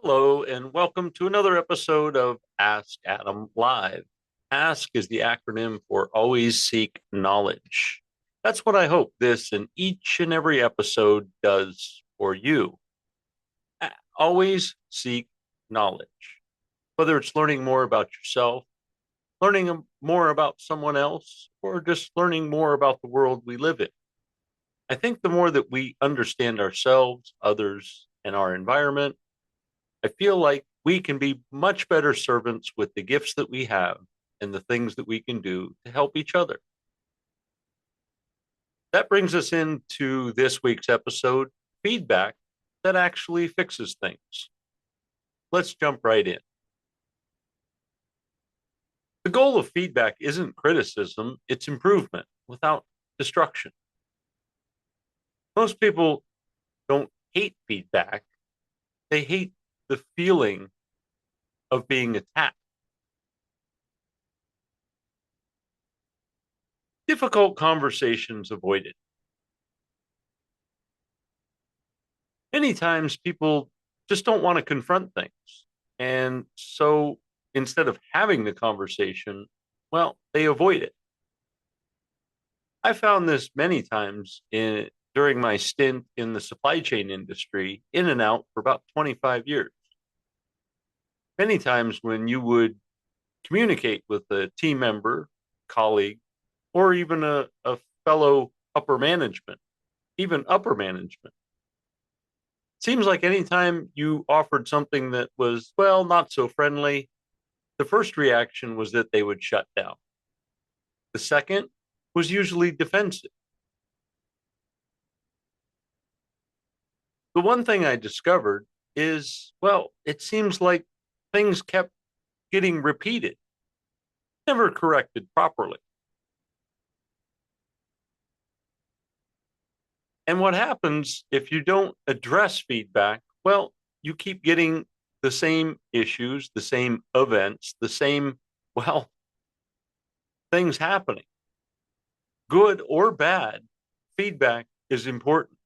Hello, and welcome to another episode of Ask Adam Live. ASK is the acronym for Always Seek Knowledge. That's what I hope this and each and every episode does for you. Always seek knowledge, whether it's learning more about yourself, learning more about someone else, or just learning more about the world we live in. I think the more that we understand ourselves, others, and our environment, I feel like we can be much better servants with the gifts that we have and the things that we can do to help each other. That brings us into this week's episode, feedback that actually fixes things. Let's jump right in. The goal of feedback isn't criticism, it's improvement without destruction. Most people don't hate feedback, they hate the feeling of being attacked. Difficult conversations avoided. Many times people just don't want to confront things. And so instead of having the conversation, well, they avoid it. I found this many times during my stint in the supply chain industry, in and out for about 25 years. Many times when you would communicate with a team member, colleague, or even a fellow upper management, even upper management, seems like anytime you offered something that was, well, not so friendly, the first reaction was that they would shut down. The second was usually defensive. The one thing I discovered is, well, it seems like things kept getting repeated, never corrected properly. And what happens if you don't address feedback? Well, you keep getting the same issues, the same events, the same, well, things happening. Good or bad, feedback is important.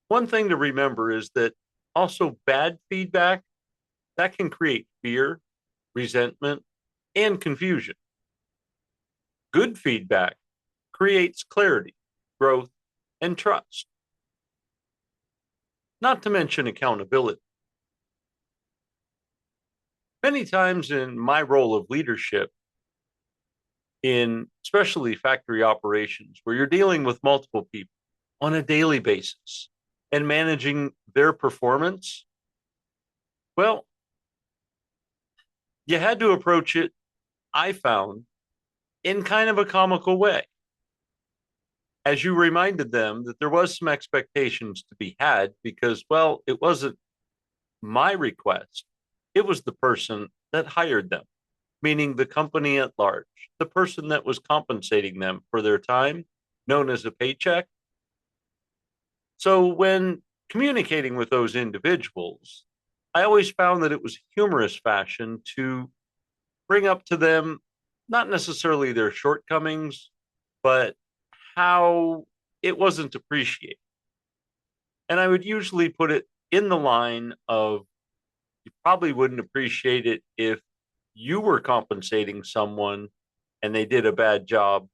One thing to remember is that also bad feedback that can create fear, resentment, and confusion. Good feedback creates clarity, growth, and trust, not to mention accountability. Many times in my role of leadership, in especially factory operations, where you're dealing with multiple people on a daily basis and managing their performance, well, you had to approach it, I found, in kind of a comical way. As you reminded them that there was some expectations to be had because, well, it wasn't my request. It was the person that hired them, meaning the company at large, the person that was compensating them for their time, known as a paycheck. So when communicating with those individuals, I always found that it was humorous fashion to bring up to them not necessarily their shortcomings, but how it wasn't appreciated. And I would usually put it in the line of, you probably wouldn't appreciate it if you were compensating someone and they did a bad job.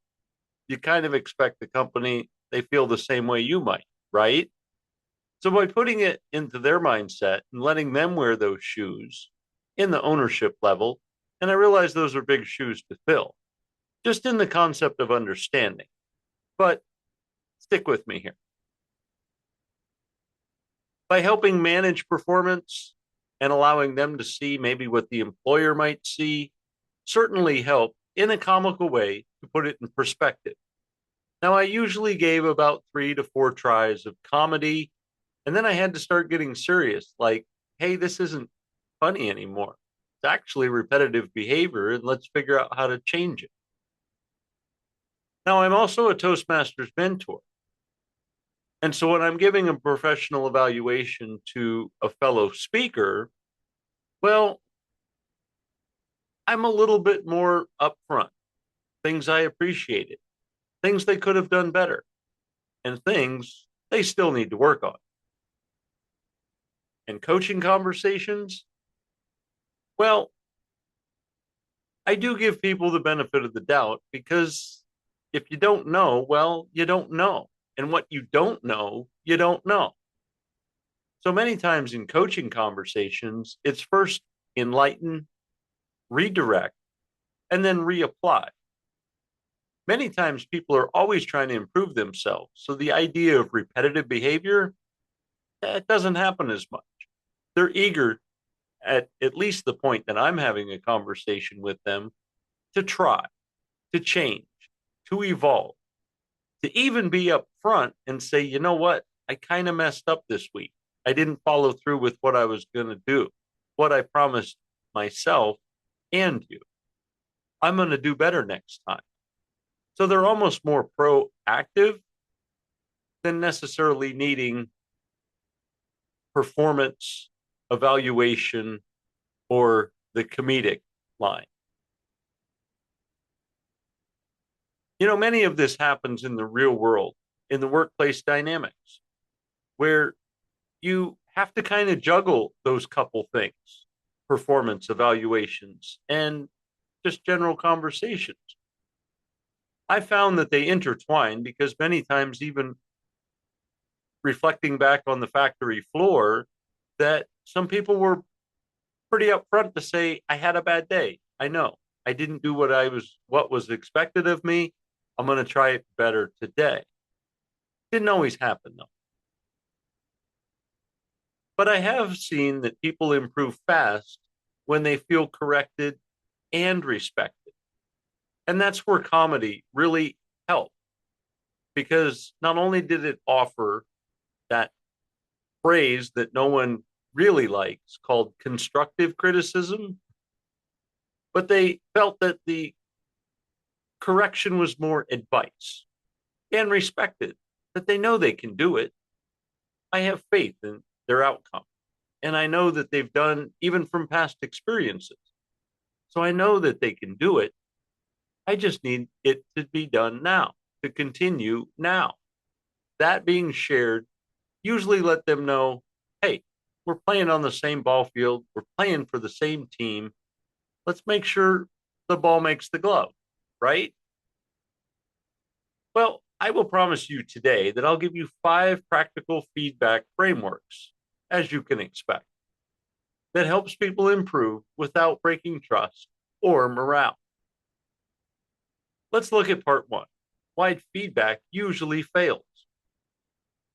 You kind of expect the company, they feel the same way you might, right? So by putting it into their mindset and letting them wear those shoes in the ownership level, and I realize those are big shoes to fill, just in the concept of understanding. But stick with me here. By helping manage performance and allowing them to see maybe what the employer might see, certainly help in a comical way to put it in perspective. Now, I usually gave about 3 to 4 tries of comedy, and then I had to start getting serious like, hey, this isn't funny anymore. It's actually repetitive behavior, and let's figure out how to change it. Now, I'm also a Toastmasters mentor. And so when I'm giving a professional evaluation to a fellow speaker, well, I'm a little bit more upfront. Things I appreciated, things they could have done better, and things they still need to work on. And coaching conversations, well, I do give people the benefit of the doubt because if you don't know, well, you don't know. And what you don't know, you don't know. So many times in coaching conversations, it's first enlighten, redirect, and then reapply. Many times people are always trying to improve themselves. So the idea of repetitive behavior, that doesn't happen as much. They're eager at least the point that I'm having a conversation with them to try, to change, to evolve, to even be upfront and say, you know what, I kind of messed up this week. I didn't follow through with what I was going to do, what I promised myself and you. I'm going to do better next time. So they're almost more proactive than necessarily needing performance evaluation or the comedic line. Many of this happens in the real world, in the workplace dynamics, where you have to kind of juggle those couple things, performance evaluations and just general conversations. I found that they intertwine because many times, even reflecting back on the factory floor, that some people were pretty upfront to say, I had a bad day. I know I didn't do what was expected of me. I'm going to try it better today. Didn't always happen though. But I have seen that people improve fast when they feel corrected and respected. And that's where comedy really helped because not only did it offer that phrase that no one really likes called constructive criticism, but they felt that the correction was more advice and respected, that they know they can do it. I have faith in their outcome. And I know that they've done even from past experiences. So I know that they can do it. I just need it to be done now, to continue now. That being shared, usually let them know, hey, we're playing on the same ball field. We're playing for the same team. Let's make sure the ball makes the glove, right? Well, I will promise you today that I'll give you 5 practical feedback frameworks, as you can expect, that helps people improve without breaking trust or morale. Let's look at part 1, why feedback usually fails.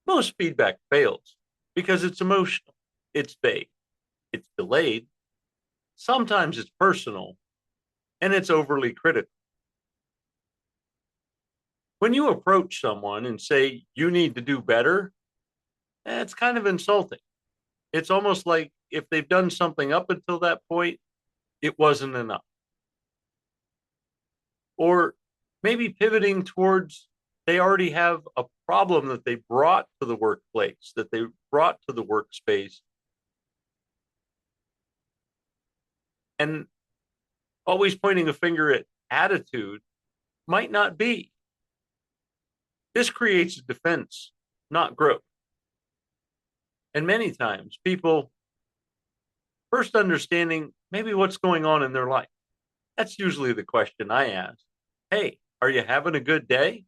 Most feedback fails because it's emotional, it's vague, it's delayed, sometimes it's personal, and it's overly critical. When you approach someone and say, you need to do better, it's kind of insulting. It's almost like if they've done something up until that point, it wasn't enough. Or maybe pivoting towards they already have a problem that they brought to the workplace, that they brought to the workspace, and always pointing a finger at attitude might not be. This creates a defense, not growth. And many times people first understanding maybe what's going on in their life. That's usually the question I ask. Hey, are you having a good day?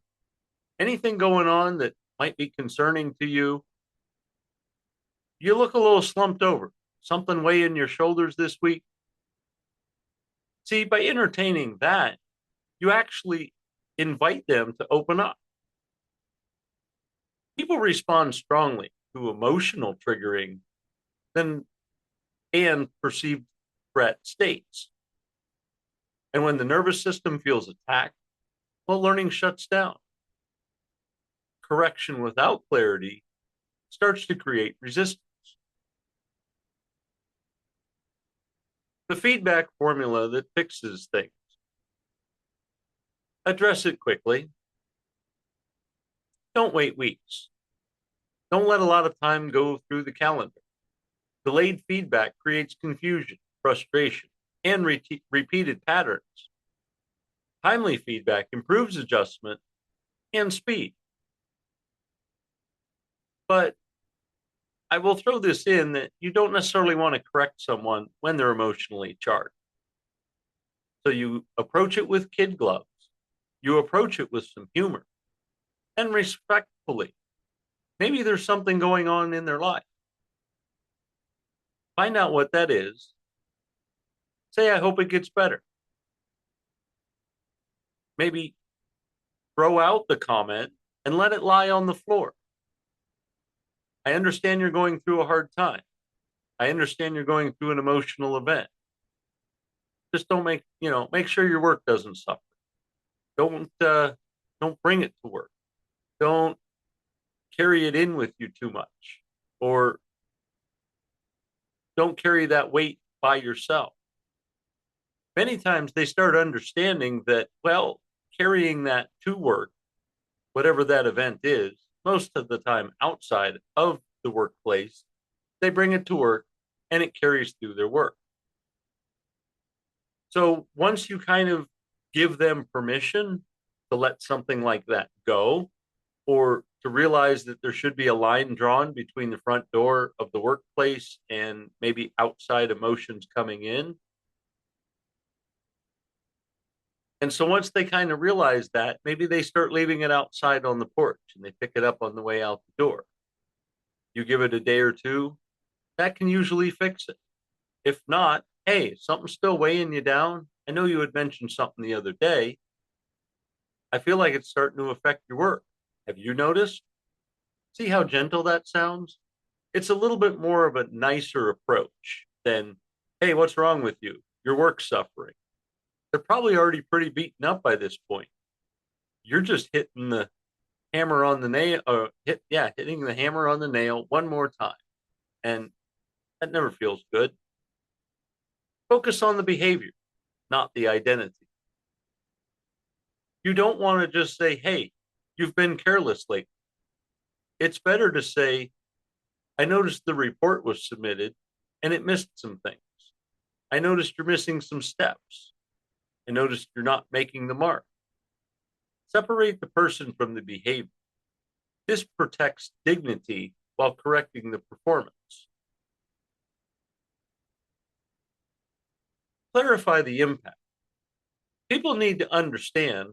Anything going on that might be concerning to you? You look a little slumped over. Something weighing your shoulders this week? See, by entertaining that, you actually invite them to open up. People respond strongly to emotional triggering than and perceived threat states. And when the nervous system feels attacked, well, learning shuts down. Correction without clarity starts to create resistance. The feedback formula that fixes things. Address it quickly. Don't wait weeks. Don't let a lot of time go through the calendar. Delayed feedback creates confusion, frustration, and repeated patterns. Timely feedback improves adjustment and speed. But I will throw this in that you don't necessarily want to correct someone when they're emotionally charged. So you approach it with kid gloves. You approach it with some humor and respectfully. Maybe there's something going on in their life. Find out what that is. Say, I hope it gets better. Maybe throw out the comment and let it lie on the floor. I understand you're going through a hard time. I understand you're going through an emotional event. Just don't make sure your work doesn't suffer. Don't bring it to work. Don't carry it in with you too much, or don't carry that weight by yourself. Many times they start understanding that, well, carrying that to work, whatever that event is, most of the time outside of the workplace, they bring it to work and it carries through their work. So once you kind of give them permission to let something like that go, or to realize that there should be a line drawn between the front door of the workplace and maybe outside emotions coming in. And so once they kind of realize that, maybe they start leaving it outside on the porch and they pick it up on the way out the door. You give it a day or two, that can usually fix it. If not, hey, something's still weighing you down. I know you had mentioned something the other day. I feel like it's starting to affect your work. Have you noticed? See how gentle that sounds? It's a little bit more of a nicer approach than, hey, what's wrong with you? Your work's suffering. They're probably already pretty beaten up by this point. You're just hitting the hammer on the nail, hitting the hammer on the nail one more time. And that never feels good. Focus on the behavior, not the identity. You don't want to just say, hey, you've been careless lately. It's better to say, I noticed the report was submitted and it missed some things. I noticed you're missing some steps. I noticed you're not making the mark. Separate the person from the behavior. This protects dignity while correcting the performance. Clarify the impact. People need to understand,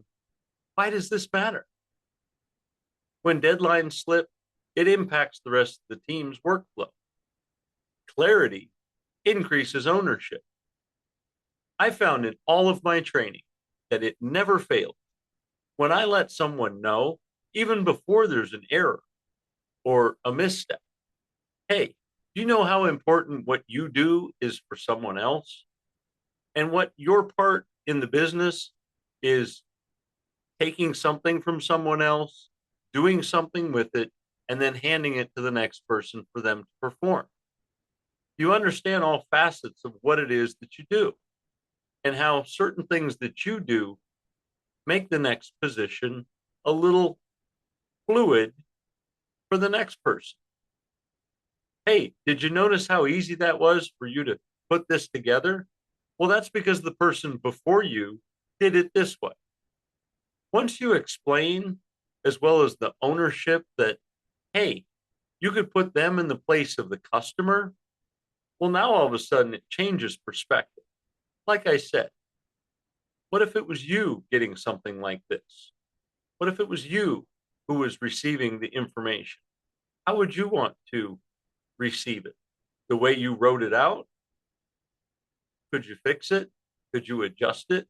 why does this matter? When deadlines slip, it impacts the rest of the team's workflow. Clarity increases ownership. I found in all of my training that it never fails when I let someone know, even before there's an error or a misstep, hey, do you know how important what you do is for someone else? And what your part in the business is taking something from someone else, doing something with it, and then handing it to the next person for them to perform. You understand all facets of what it is that you do and how certain things that you do make the next position a little fluid for the next person. Hey, did you notice how easy that was for you to put this together? Well, that's because the person before you did it this way. Once you explain, as well as the ownership, that, hey, you could put them in the place of the customer, well, now all of a sudden it changes perspective. Like I said, what if it was you getting something like this? What if it was you who was receiving the information? How would you want to receive it? The way you wrote it out? Could you fix it? Could you adjust it?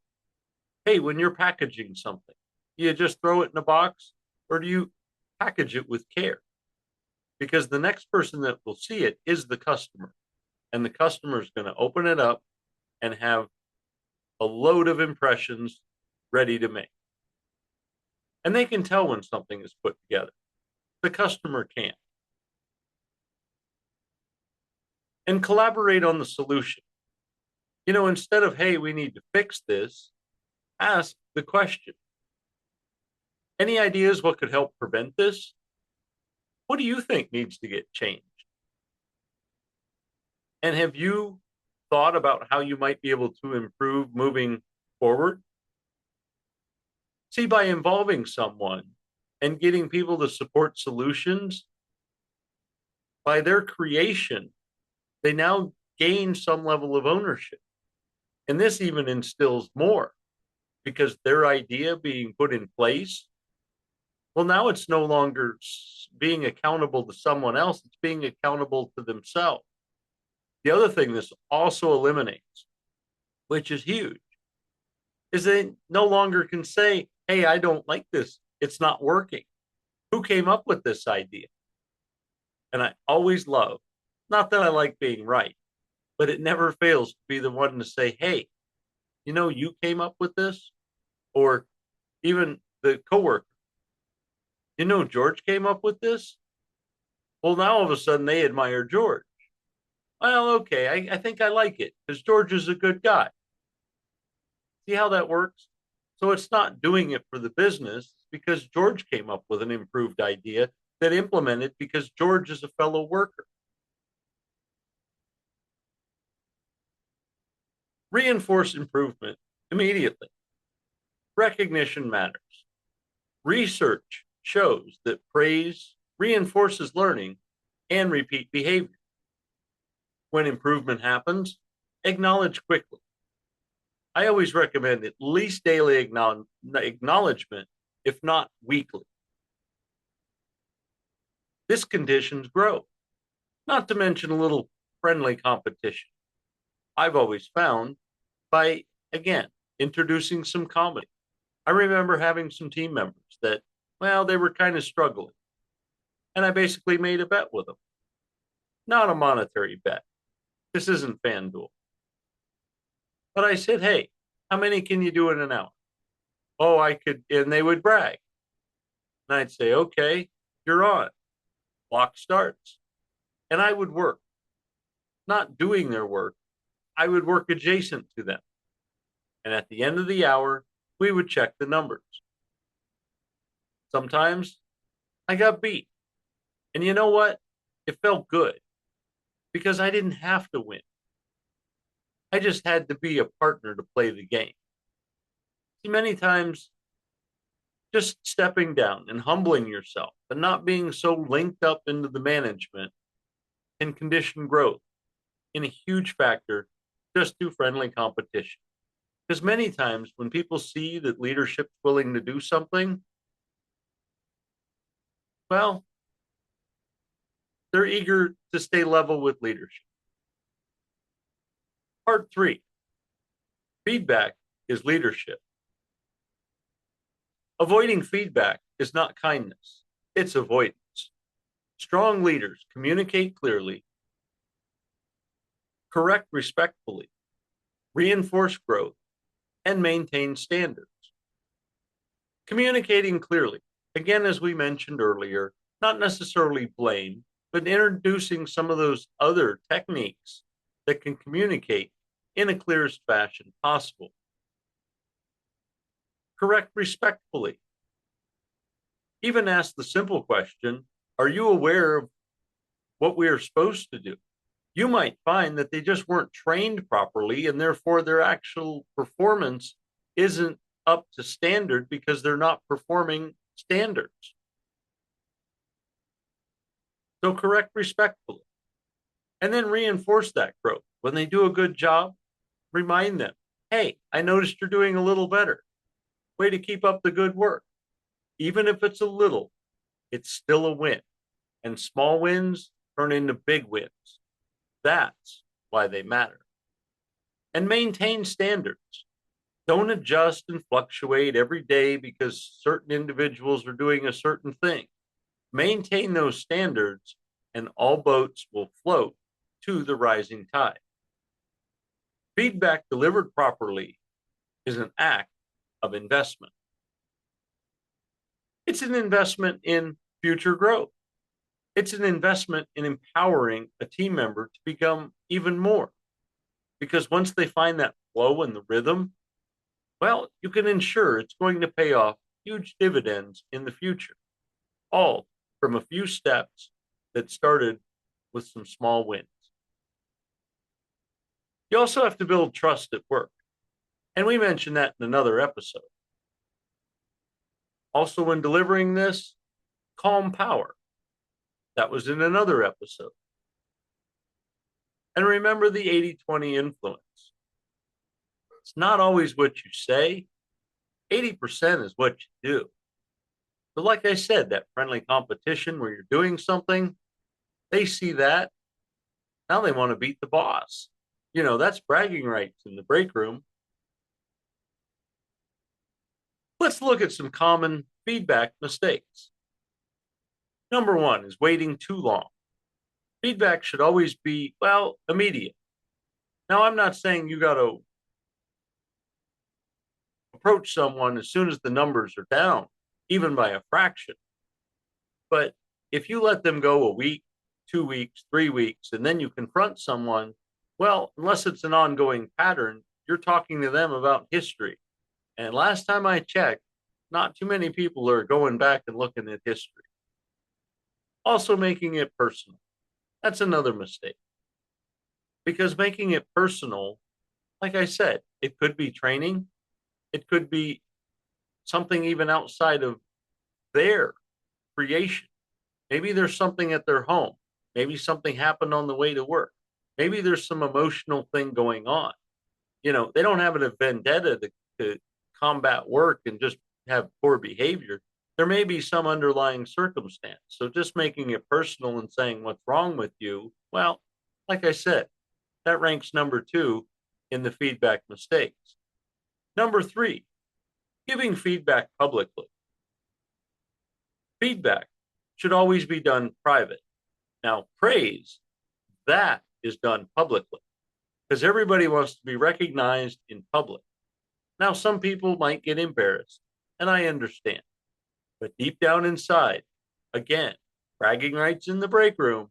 Hey, when you're packaging something, do you just throw it in a box or do you package it with care? Because the next person that will see it is the customer, and the customer is going to open it up and have a load of impressions ready to make. And they can tell when something is put together. The customer can't. And collaborate on the solution. Instead of, hey, we need to fix this, ask the question. Any ideas what could help prevent this? What do you think needs to get changed? And have you thought about how you might be able to improve moving forward? See, by involving someone and getting people to support solutions, By their creation, they now gain some level of ownership. And this even instills more because their idea being put in place, well, now it's no longer being accountable to someone else, it's being accountable to themselves. The other thing this also eliminates, which is huge, is they no longer can say, hey, I don't like this. It's not working. Who came up with this idea? And I always love, not that I like being right, but it never fails to be the one to say, hey, you came up with this? Or even the coworker, George came up with this? Well, now all of a sudden they admire George. Well, okay, I think I like it because George is a good guy. See how that works? So it's not doing it for the business because George came up with an improved idea that implemented because George is a fellow worker. Reinforce improvement immediately. Recognition matters. Research shows that praise reinforces learning and repeat behavior. When improvement happens, acknowledge quickly. I always recommend at least daily acknowledgement, if not weekly. This conditions growth, not to mention a little friendly competition. I've always found by, again, introducing some comedy. I remember having some team members that, well, they were kind of struggling. And I basically made a bet with them. Not a monetary bet. This isn't FanDuel. But I said, hey, how many can you do in an hour? Oh, I could, and they would brag. And I'd say, okay, you're on. Clock starts. And I would work, not doing their work. I would work adjacent to them. And at the end of the hour, we would check the numbers. Sometimes I got beat. And you know what? It felt good because I didn't have to win. I just had to be a partner to play the game. See, many times, just stepping down and humbling yourself and not being so linked up into the management can condition growth in a huge factor just through friendly competition. Because many times when people see that leadership's willing to do something, well, they're eager to stay level with leadership. Part 3, feedback is leadership. Avoiding feedback is not kindness, it's avoidance. Strong leaders communicate clearly, correct respectfully, reinforce growth, and maintain standards. Communicating clearly, again, as we mentioned earlier, not necessarily blame, but introducing some of those other techniques that can communicate in the clearest fashion possible. Correct respectfully. Even ask the simple question, are you aware of what we are supposed to do? You might find that they just weren't trained properly and therefore their actual performance isn't up to standard because they're not performing standards. So correct respectfully. And then reinforce that growth. When they do a good job, remind them, hey, I noticed you're doing a little better. Way to keep up the good work. Even if it's a little, it's still a win. And small wins turn into big wins. That's why they matter. And maintain standards. Don't adjust and fluctuate every day because certain individuals are doing a certain thing. Maintain those standards, and all boats will float to the rising tide. Feedback delivered properly is an act of investment. It's an investment in future growth. It's an investment in empowering a team member to become even more. Because once they find that flow and the rhythm, well, you can ensure it's going to pay off huge dividends in the future, all from a few steps that started with some small wins. You also have to build trust at work. And we mentioned that in another episode. Also, when delivering this, calm power. That was in another episode. And remember the 80-20 influence. It's not always what you say, 80% is what you do. So, like I said, that friendly competition where you're doing something, they see that. Now they want to beat the boss. That's bragging rights in the break room. Let's look at some common feedback mistakes. Number one is waiting too long. Feedback should always be, well, immediate. Now, I'm not saying you got to approach someone as soon as the numbers are down, even by a fraction. But if you let them go a week, 2 weeks, 3 weeks, and then you confront someone, well, unless it's an ongoing pattern, you're talking to them about history. And last time I checked, not too many people are going back and looking at history. Also, making it personal. That's another mistake. Because making it personal, like I said, it could be training, it could be something even outside of their creation. Maybe there's something at their home. Maybe something happened on the way to work. Maybe there's some emotional thing going on. They don't have a vendetta to combat work and just have poor behavior. There may be some underlying circumstance. So just making it personal and saying what's wrong with you, well, like I said, that ranks number 2 in the feedback mistakes. Number 3, giving feedback publicly. Feedback should always be done private. Now, praise, that is done publicly because everybody wants to be recognized in public. Now, some people might get embarrassed, and I understand. But deep down inside, again, bragging rights in the break room,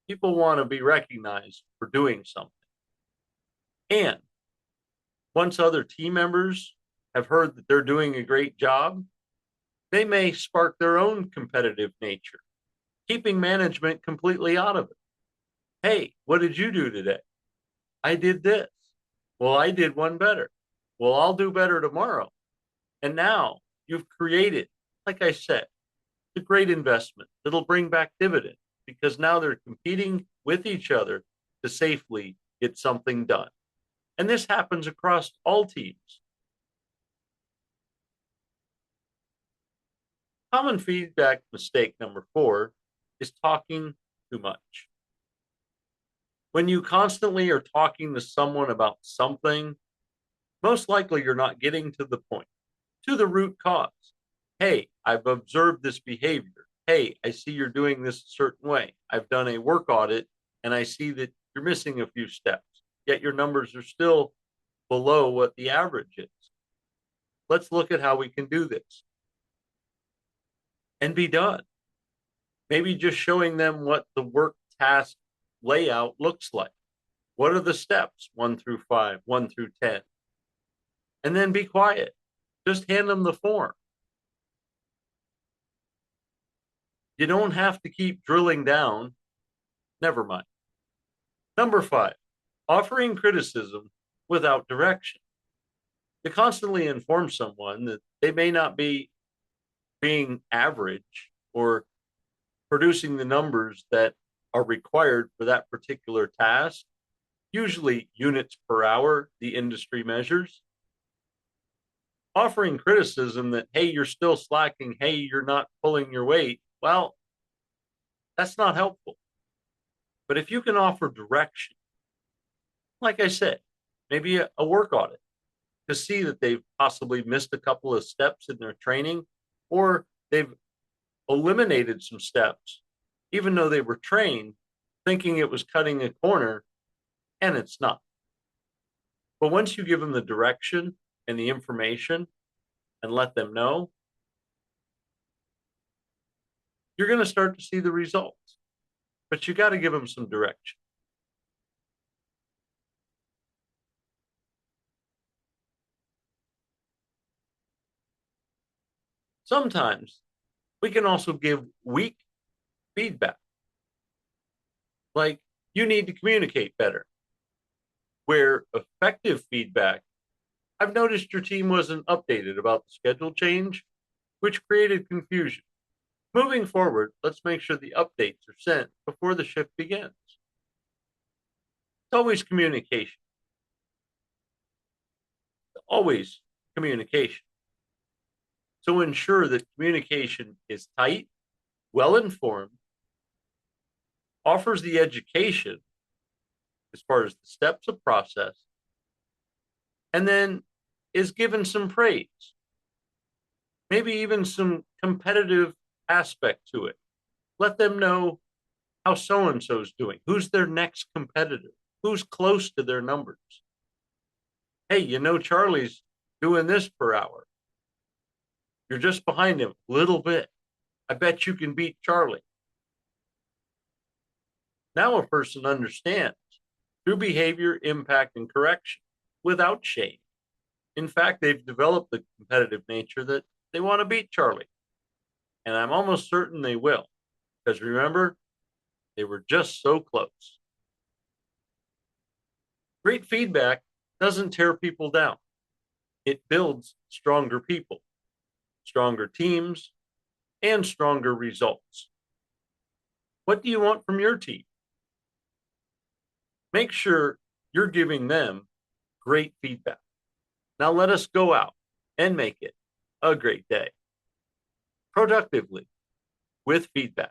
people want to be recognized for doing something. And once other team members have heard that they're doing a great job, they may spark their own competitive nature, keeping management completely out of it. Hey, what did you do today? I did this. Well, I did one better. Well, I'll do better tomorrow. And now you've created, like I said, a great investment that'll bring back dividends because now they're competing with each other to safely get something done. And this happens across all teams. Common feedback mistake number 4 is talking too much. When you constantly are talking to someone about something, most likely you're not getting to the point, to the root cause. Hey, I've observed this behavior. Hey, I see you're doing this a certain way. I've done a work audit and I see that you're missing a few steps, yet your numbers are still below what the average is. Let's look at how we can do this and be done. Maybe just showing them what the work task layout looks like. What are the steps 1 through 5, 1 through 10? And then be quiet. Just hand them the form. You don't have to keep drilling down. Never mind. Number 5, offering criticism without direction. To constantly inform someone that they may not be being average or producing the numbers that are required for that particular task, usually units per hour, the industry measures. Offering criticism that, hey, you're still slacking, hey, you're not pulling your weight, well, that's not helpful. But if you can offer direction, like I said, maybe a work audit to see that they've possibly missed a couple of steps in their training, or they've eliminated some steps, even though they were trained, thinking it was cutting a corner, and it's not. But once you give them the direction and the information and let them know, you're going to start to see the results. But you got to give them some direction. Sometimes we can also give weak feedback, like you need to communicate better. Where effective feedback, I've noticed your team wasn't updated about the schedule change, which created confusion. Moving forward, let's make sure the updates are sent before the shift begins. It's always communication, always communication. So ensure that communication is tight, well informed, offers the education as far as the steps of process, and then is given some praise, maybe even some competitive aspect to it. Let them know how so and so is doing, who's their next competitor, who's close to their numbers. Hey, Charlie's doing this per hour. You're just behind him a little bit. I bet you can beat Charlie. Now a person understands through behavior, impact, and correction without shame. In fact, they've developed the competitive nature that they want to beat Charlie. And I'm almost certain they will. Because remember, they were just so close. Great feedback doesn't tear people down. It builds stronger people, stronger teams, and stronger results. What do you want from your team? Make sure you're giving them great feedback. Now let us go out and make it a great day productively with feedback.